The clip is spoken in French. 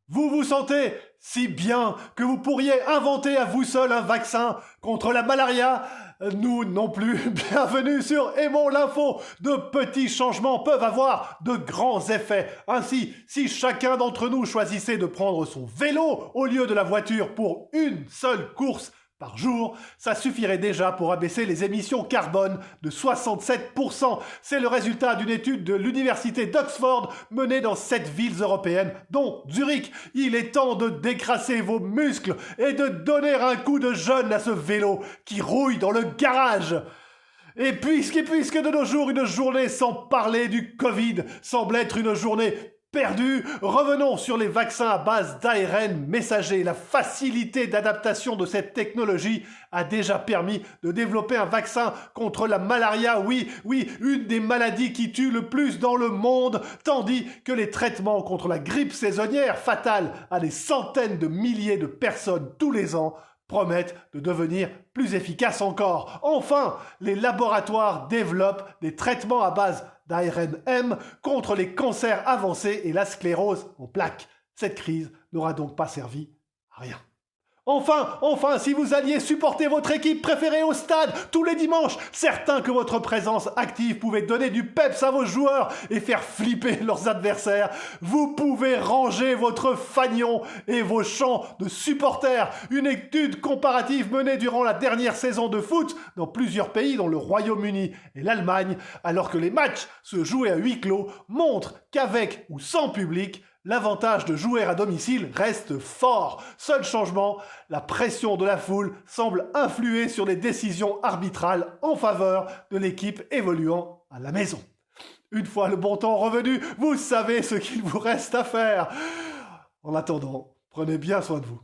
Vous vous sentez si bien que vous pourriez inventer à vous seul un vaccin contre la malaria? Nous non plus. Bienvenue sur Aimons l'info. De petits changements peuvent avoir de grands effets. Ainsi, si chacun d'entre nous choisissait de prendre son vélo au lieu de la voiture pour une seule course par jour, ça suffirait déjà pour abaisser les émissions carbone de 67%. C'est le résultat d'une étude de l'université d'Oxford menée dans 7 villes européennes, dont Zurich. Il est temps de décrasser vos muscles et de donner un coup de jeune à ce vélo qui rouille dans le garage. Et puisque de nos jours, une journée sans parler du Covid semble être une journée perdue, revenons sur les vaccins à base d'ARN messager. La facilité d'adaptation de cette technologie a déjà permis de développer un vaccin contre la malaria, oui, une des maladies qui tue le plus dans le monde, tandis que les traitements contre la grippe saisonnière, fatale à des centaines de milliers de personnes tous les ans, promettent de devenir plus efficaces encore. Enfin, les laboratoires développent des traitements à base d'ARNM contre les cancers avancés et la sclérose en plaques. Cette crise n'aura donc pas servi à rien. Enfin, si vous alliez supporter votre équipe préférée au stade tous les dimanches, certain que votre présence active pouvait donner du peps à vos joueurs et faire flipper leurs adversaires, vous pouvez ranger votre fanion et vos chants de supporters. Une étude comparative menée durant la dernière saison de foot dans plusieurs pays, dont le Royaume-Uni et l'Allemagne, alors que les matchs se jouaient à huis clos, montre qu'avec ou sans public, l'avantage de jouer à domicile reste fort. Seul changement, la pression de la foule semble influer sur les décisions arbitrales en faveur de l'équipe évoluant à la maison. Une fois le bon temps revenu, vous savez ce qu'il vous reste à faire. En attendant, prenez bien soin de vous.